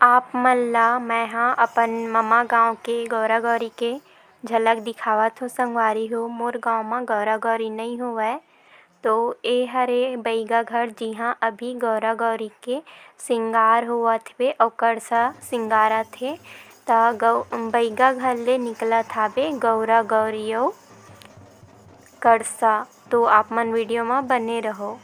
आप मन ला मैं ह अपन ममा गाँव के गौरा गौरी के झलक दिखावत हो संगवारी हो। मोर गाँव म गौरा गौरी नइ होवय तो ए हरे बइगा घर जिहाँ अभी गौरा गौरी के सिंगार होवत हेवे अउ कड़सा सिंगारत हे त बइगा घर ले निकलत हावे गौरा गौरी अउ कड़सा। तो आप मन वीडियो म बने रहो।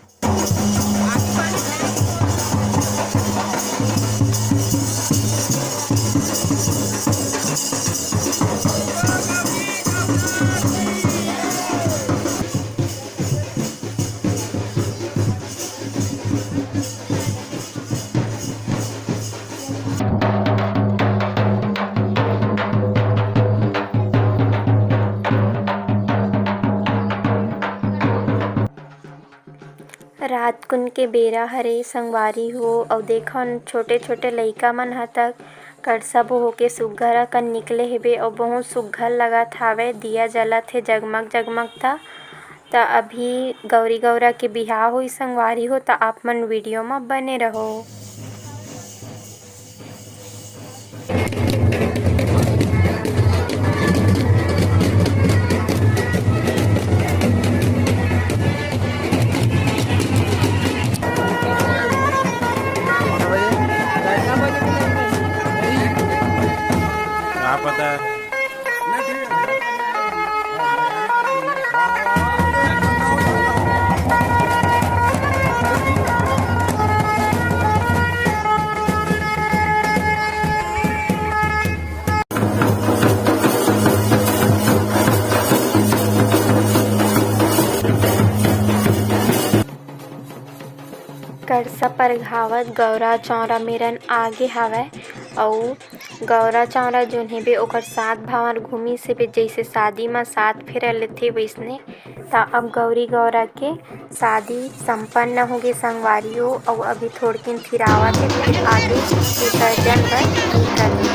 रात कुन के बेरा हरे संगवारी हो अउ देखन छोटे-छोटे लइका मन ह तक कड़सा बोहो के सुग्घर अकन निकले हेबे अउ बहुत सुग्घर लगत हावय। दिया जलत हे जगमग-जगमग त अभी गौरी गौरा के बिहाव होही संगवारी हो त आप मन वीडियो म बने रहो। क्या पता है? कड़सा परघावत गौरा चौरा मेरन आगे हावय अउ गौरा चौरा जोन हेबे ओकर सात भावर घुमिस हेबे जइसे शादी म सात फेरा लेथे वइसने। त अब गौरी गौरा के शादी संपन्न होगे संगवारी हो अउ अभी थोड़किन थिरावत हे फिर आगे विसर्जन बर निकलही।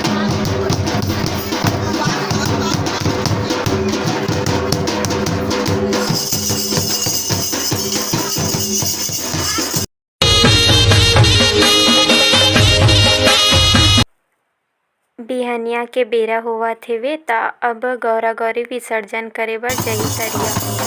बिहनिया के बेरा होवत हेवे त अब गौरा गौरी विसर्जन करे बर जाही तरिया।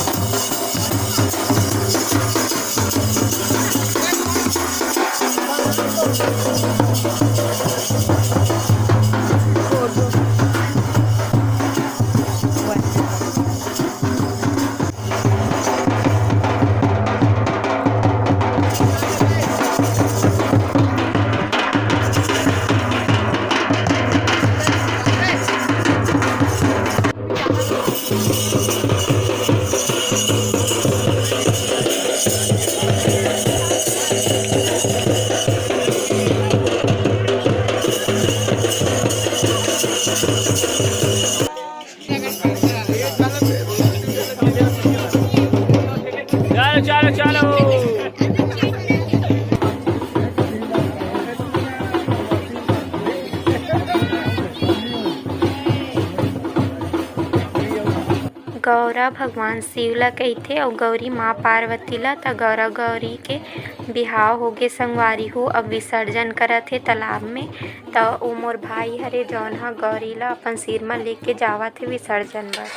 चलो चलो चलो। गौरा भगवान शिव ला कहिथे अउ गौरी माँ पार्वती ला त गौरा गौरी के बिहाव होगे संगवारी हो। अब विसर्जन करत हे तालाब में त ओ मोर भाई हरे जौन ह गौरी ला अपन सिर म लेके जावत हे विसर्जन बर।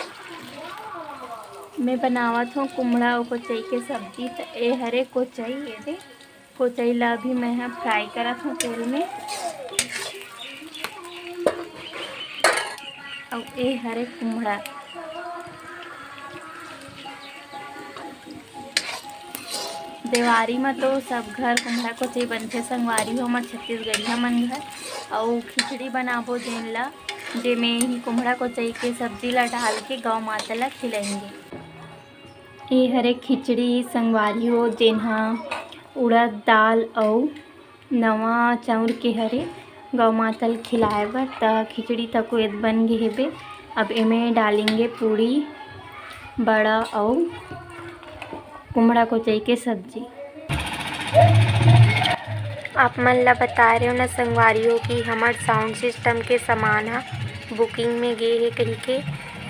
मैं बनावत हूँ कुम्हड़ा अउ कोचई के सब्जी। त ए हरे कोचई एदे कोचई ला अभी मैं ह फ्राई करत हूँ तेल में अउ ए हरे कुम्हड़ा। देवारी म तो सब घर कुम्हड़ा कोचई बनथे संगवारी हो हमर छत्तीसगढ़िया मन घर। अउ खिचड़ी बनाबो जेन ला जेमे ही कुम्हड़ा कोचई के सब्जी ला डाल के गौ माता ला खिलाएंगे। ए हरे खिचड़ी संगवारी हो जेन ह उड़द दाल अउ नवा चाउर के हरे गौ माता ला खिलाए बर। त खिचड़ी तको एद बन गे हेबे। अब एमे डालेंगे पूड़ी बड़ा अउ कुम्हड़ा कोचई के सब्जी। आप मन ला बता रहे हो ना संगवारी हो कि हमर साउंड सिस्टम के सामान ह बुकिंग में गे हे कहिके।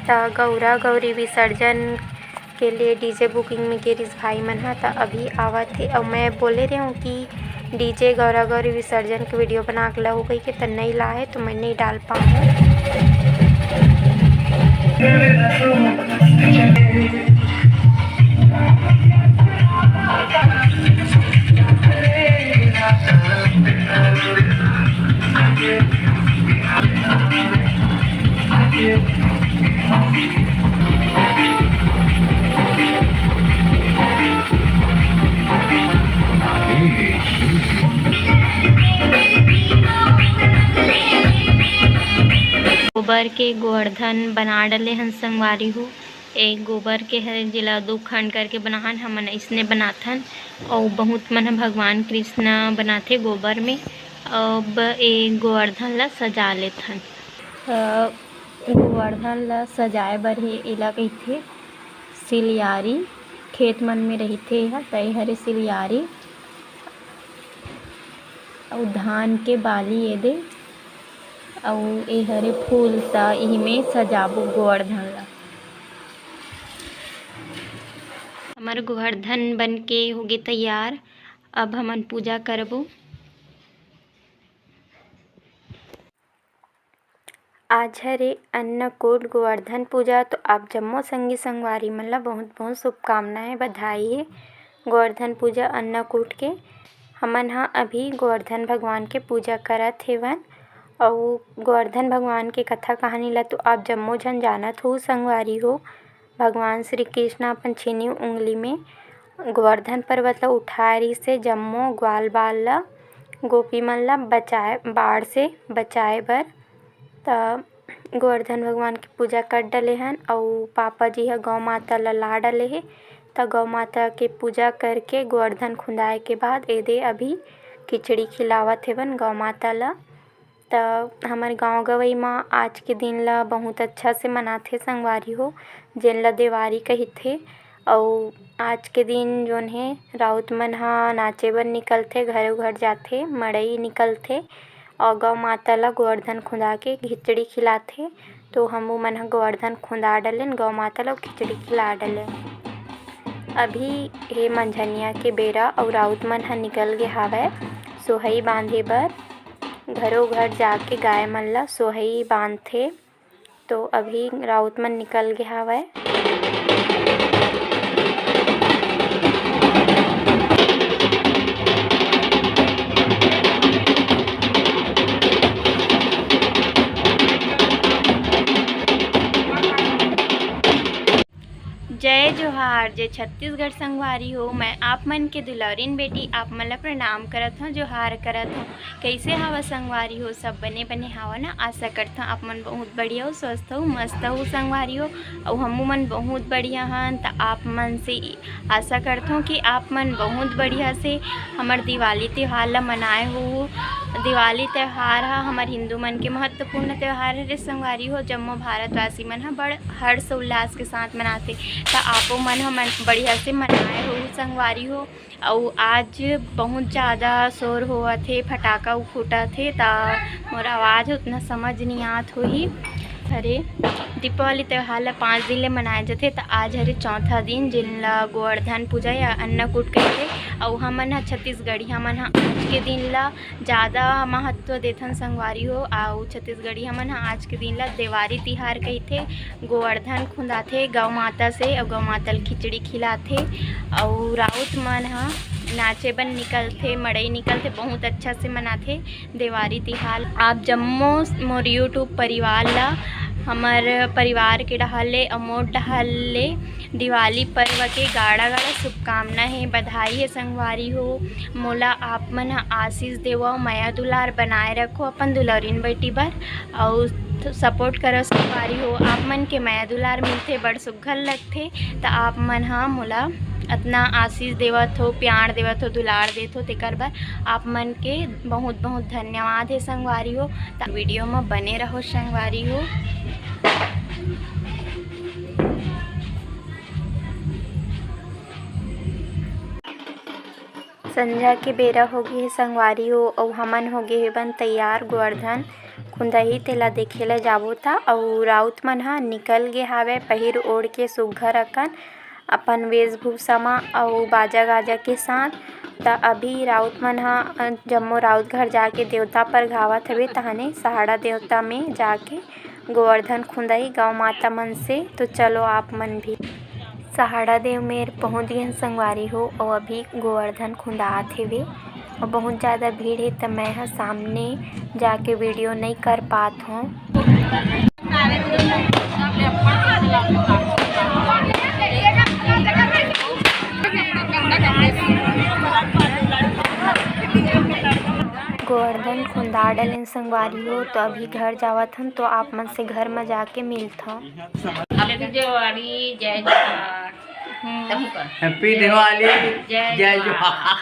त गौरा गौरी विसर्जन के लिए डीजे बुकिंग में गिरिस भाई मन ह त अभी आवत हे। अउ मैं बोले रही हूँ कि डीजे गौरा गौरी विसर्जन की वीडियो बना के हो गई कि तो नहीं लाए तो मैं नहीं डाल पाऊँ। गोबर के गोवर्धन बना डले हन संगवारी हो। एक गोबर के है जिला दो खंड करके बनाहन हमन इसने बनाथन और बहुत मन भगवान कृष्ण बनाथे गोबर में। अब ए गोवर्धन ला सजा लेथन। गोवर्धन ला सजाए बर हे एला कहिथे सिलियारी। खेत मन में रहिथे एहा तय हरे सिलियारी और धान के बाली एदे अउ ए हरे फूल ता इही में सजाबो गोवर्धन ला। हमार गोवर्धन बन के होगे तैयार। अब हमन पूजा करबो। आज हरे अन्नकूट गोवर्धन पूजा तो आप जम्मो संगी संगवारी मन ला बहुत बहुत शुभकामनाएं बधाई है। गोवर्धन पूजा अन्नकूट के हमन हा अभी गोवर्धन भगवान के पूजा करत हेवन और गोवर्धन भगवान के कथा कहानी ला तो आप जम्मो झन जानत हो संगवारी हो। भगवान श्री कृष्ण अपन छेनी उंगली में गोवर्धन पर्वत ला उठाए रही से जम्मो ग्वाल बाल ला गोपी मन ला बचाए बाढ़ से बचाए बर त गोवर्धन भगवान की पूजा कर डले हन और पापा जी ह गौ माता ला ला डले हे त गौ माता के पूजा करके गोवर्धन खुंदाए के बाद एदे अभी खिचड़ी खिलावत हेवन गौ माता ला। त हमर गाँव गवई म आज के दिन ला बहुत अच्छा से मनाथे संगवारी हो जेन ला देवारी कहिथे। और आज के दिन जोन हे राउत मन ह नाचे बर निकलथे घरों घर जाथे मड़ई निकलथे और गौ माता ला गोवर्धन खुंदा के खिचड़ी खिलाथे। तो हमू मन ह गोवर्धन खुंदा डलेन गौ माता ला खिचड़ी खिला डलेन। अभी हे मंझनिया के बेरा और राउत मन ह निकल गे हावय सोहई बांधे बर। घरों घर जाके गाय मन ला सोहई बांधथे। तो अभी राउत मन निकल गे हावय। जय जोहार। जय छत्तीसगढ़ संगवारी हो। मैं आप मन के दुलौरिन बेटी आप मन ला प्रणाम करत हूँ जोहार करत हूँ। कैसे हवा संगवारी हो? सब बने बने हवा ना। आशा करता हूँ आप मन बहुत बढ़िया हो स्वस्थ हो मस्त हो संगवारी हो और हमू मन बहुत बढ़िया हन। तो आप मन से आशा करता हूँ कि आप मन बहुत बढ़िया से हमार दिवाली त्यौहार ला मनाए हो। दिवाली त्यौहार हा हमार हिंदू मन के महत्वपूर्ण त्यौहार है संगवारी हो। जम्मो भारतवासी मन ह बड़ हर्ष उल्लास के साथ मनाते। तो आपो मन ह बढ़िया से मनाए हो संगवारी हो। और आज बहुत ज़्यादा शोर होवत थे फटाका फूटत थे ता मोर आवाज़ उतना समझ नहीं आत होही। हरे दीपावली त्यौहार ला 5 दिन ले मनाए जाथे। तो आज हरे चौथा दिन जिन ला गोवर्धन पूजा या अन्नकूट कहथे। और हमन ह छत्तीसगढ़ी हमन ह आज के दिन ला ज़्यादा महत्व देथन संगवारी हो। और छत्तीसगढ़ी हमन ह आज के दिन ला देवारी तिहार कहिथे। गोवर्धन खुंदाथे गौ माता से और गौ माता ल खिचड़ी खिलाथे। और राउत मन ह नाचे बन निकलथे मड़ई निकलथे बहुत अच्छा से मनाथे देवारी तिहार। आप जम्मो मोर यूट्यूब परिवार ला हमार परिवार के डहर ले और मोर डहर ले दिवाली पर्व के गाढ़ा गाढ़ा शुभकामना है बधाई है संगवारी हो। मोला आप मन ह आशीष देवो माया दुलार बनाए रखो अपन दुलौरिन बेटी बर और सपोर्ट करो संगवारी हो। आप मन के माया दुलार मिलथे बड़ सुघ्घर लगथे। तो आप मन ह मोला अपना आशीष देवत हो प्यार देवत हो दुलार देत हो तेकर बर आप मन के बहुत बहुत धन्यवाद है संगवारी हो। तो वीडियो में बने रहो संगवारी हो। संध्या के बेरा होगे हे संगवारी हो और हमन होगे हे बन तैयार गोवर्धन खुंदही तेला देखे ला जाबो ता। और राउत मन ह निकल गे हावय पहिर ओढ़ के सुघ्घर अकन अपन वेशभूषा मा और बाजा गाजा के साथ। त अभी राउत मन ह जम्मो राउत घर जाके देवता पर गावत हवे, तहने सहाड़ा देवता में जाके गोवर्धन खुंदाई गौ माता मन से। तो चलो आप मन भी सहाड़ा देव मेर पहुँच गए संगवारी हो और अभी गोवर्धन खुंदात हेवे और बहुत ज़्यादा भीड़ है, तो मैं ह सामने जाके वीडियो नहीं कर पात हूँ। गोवर्धन खुंदा डलेन संगवारी हो, तो अभी घर जावत हन, तो आप मन से घर में जाके मिलत हूँ। हैप्पी दिवाली, जय जोहार।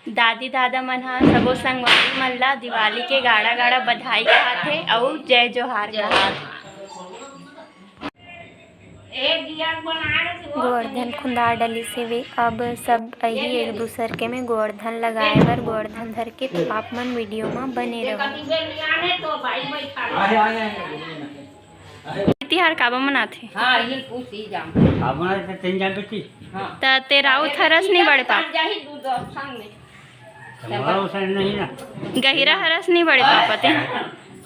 दादी दादा मन ह सबो संगवारी मन ला दिवाली के गाड़ा गाड़ा बधाई कहत हे अउ जय जोहार कहत। गोवर्धन खुंदा डली से वे अब सब अही एक दूसर के में गोवर्धन लगाए बर गोवर्धन धर के। तो आप मन वीडियो में बने रहो। तिहार काबा मनाथे? त ते राउत हरस नहीं बड़े पाप गहिरा हरस नहीं बड़े पापा ते।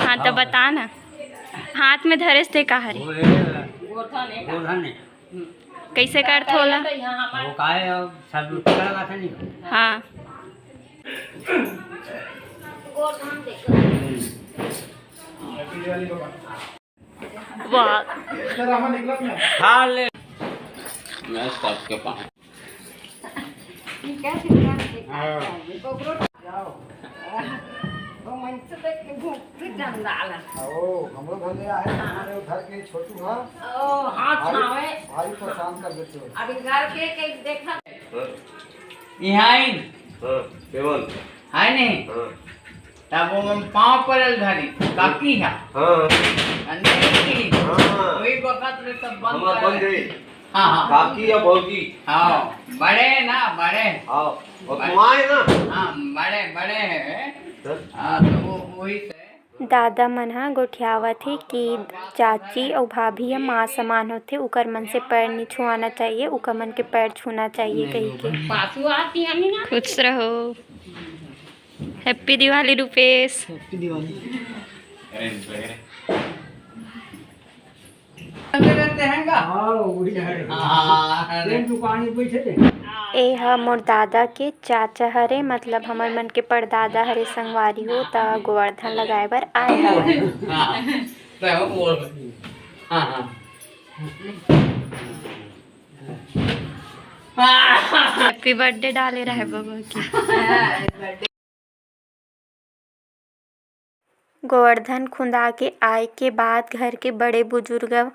हाँ तो बता ना, हाथ में धरेस ते का हरे कैसे करत होला? हाँ वाह हमरो घर ले आए, हमारे घर के छोटू भारी परेशान कर देते हो। अभी घर के देखा यहाँ केवल है नहीं तब वो पाँव पड़ल धरी काकी है वही वक्त में सब बंद गई। हाँ हाँ काकी या भौजी? हाँ बड़े ना बड़े। हाँ और तुम्हारे ना? हाँ बड़े बड़े हैं। हाँ तो वो वही से दादा मन ह गोठियावत हे कि चाची और भाभी ह माँ समान होथे, उकर मन से पैर नहीं छुआना चाहिए, उकर मन के पैर छूना चाहिए कही के। पासू आती है ना। खुश रहो। हैप्पी दिवाली रूपेश। रहते हैं का? ए ह मोर दादा के चाचा हरे, मतलब हमर मन के परदादा हरे संगवारी हो, त गोवर्धन लगाए बर आए हवे। हैप्पी बर्थडे डाले रहे बबू की। गोवर्धन खुंदा के आए के बाद घर के बड़े बुजुर्ग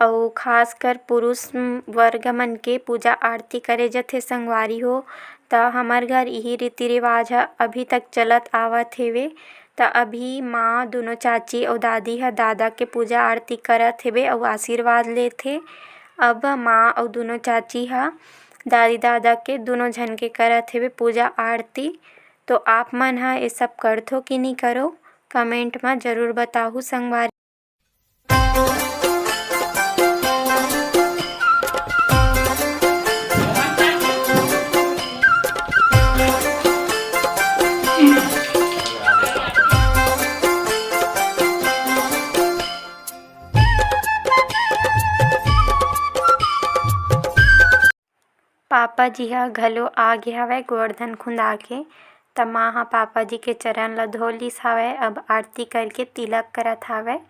और खासकर पुरुष वर्ग मन के पूजा आरती करे जाथे संगवारी हो। त हमर घर यही रीति रिवाज ह अभी तक चलत आवत हेवे। त अभी माँ दोनों चाची और दादी ह दादा के पूजा आरती करत हेवे और आशीर्वाद लेथे। अब माँ और दोनों चाची ह दादी दादा के दोनों झन के करत हेवे पूजा आरती। तो आप मन ह ये सब करथो कि नहीं करो, कमेंट में ज़रूर बताहू संगवारी। पापा जी ह घलो आ गे हवय गोवर्धन खुंदा के। त माँ ह पापा जी के चरण ल धोलिस हवय, अब आरती करके तिलक करत हवय।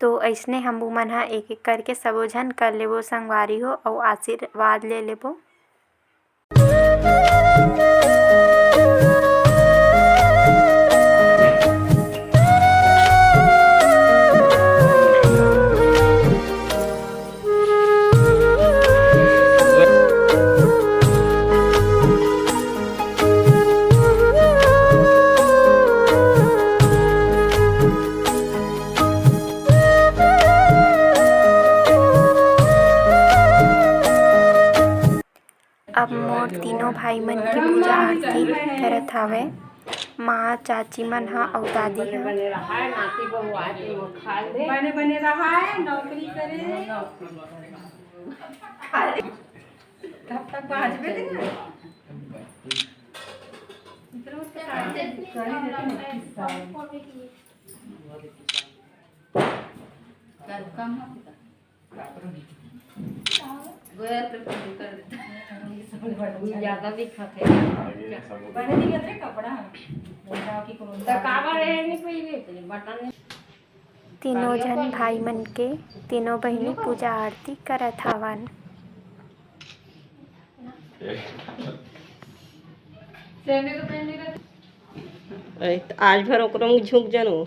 तो अइसने हमू मन ह एक एक करके सबो झन कर लेबो संगवारी हो और आशीर्वाद ले लेबो। अब मोर तीनों भाई मन की पूजा आरती करत हवय। माँ चाची मन ह और दादी ह। बने रहा है नौकरी करे तब तक 5 बजे ज्यादा भी खाते कपड़ा बटन तीनों जन भाई मन के तीनों बहिनी पूजा आरती करत हवन। आज भर ओकरो में झुक जनू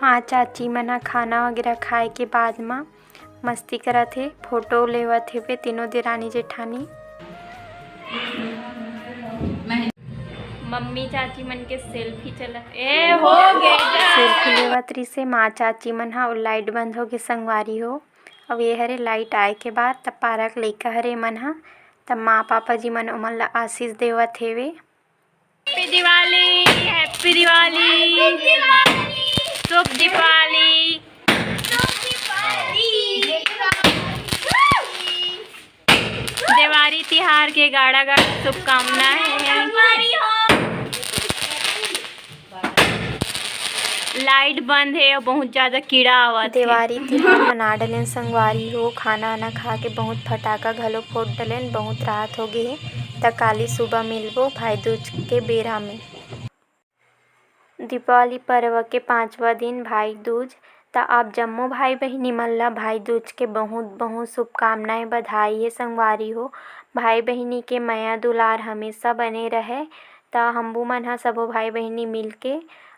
माँ चाची मना खाना वगैरह खाए के बाद माँ मस्ती करत हे, फोटो लेवत हे तीनों देरानी जेठानी। मम्मी चाची मन के सेल्फी चलत ए हो गए सेल्फी लेवत रही से माँ चाची मन हा लाइट बंद हो के संगवारी हो। अब ये हरे लाइट आए के बाद तब पारक लइका हरे मन हा तब माँ पापा जी मन ओमन ला आशीष देवत हेवे। हैप्पी दिवाली, हैप्पी दिवाली, शुभ दीपावली। दिवाली तिहार के गाढ़ा गाढ़ा शुभकामनाएं। लाइट बंद है और बहुत ज्यादा कीड़ा आवत है। दिवाली तिहार मना डलेन संगवारी हो, खाना आना खा के बहुत फटाका घलो फोड़ डलेन। बहुत रात हो गई है त काली सुबह मिलबो भाई दूज के बेरा में। दीपावली पर्व के 5वां दिन भाई दूज त आप जम्मो भाई बहिनी मन ला भाई दूज के बहुत बहुत शुभकामनाएं बधाई है संगवारी हो। भाई बहिनी के माया दुलार हमेशा बने रहे त हमबू मन ह सबो भाई बहिनी मिल के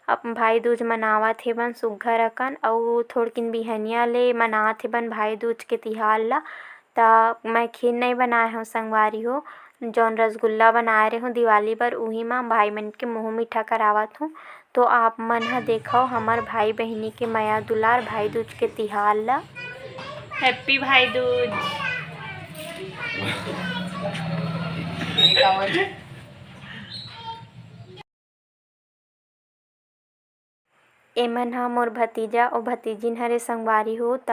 अब भाई दूज मनावत हे बन सुग्घर अकन। अउ थोड़किन बिहनिया ले मनात हे बन भाई दूज के तिहार ला। त मैं खीर नहीं बनाए हूँ संगवारी हो, जौन रसगुल्ला बनाए रहे हूँ दिवाली पर उही माँ भाई मन के मुँह मीठा करावत हूँ। तो आप मन ह देखो हमार भाई बहिनी के माया दुलार भाई दूज के तिहार ला। हैप्पी भाई दूज। एमन ह मोर भतीजा और भतीजिन हरे संगवारी हो त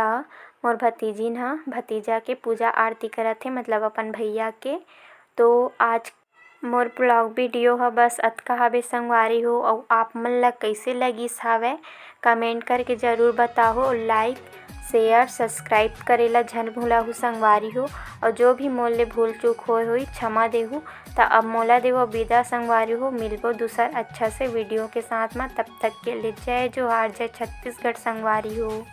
मोर भतीजिन ह भतीजा के पूजा आरती करत हे, मतलब अपन भैया के। तो आज मोर ब्लॉग वीडियो ह बस अतका हवे संगवारी हो। और आप मन ला कैसे लगिस हावे कमेंट करके ज़रूर बताओ। लाइक शेयर सब्सक्राइब करेला झन भूलाहू संगवारी हो। और जो भी मोल ले भूल चूक होए हुई क्षमा देहू। त अब मोला देवो विदा संगवारी हो, मिलबो दूसर अच्छा से वीडियो के साथ में। तब तक के लिए जय जोहार, जय छत्तीसगढ़ संगवारी हो।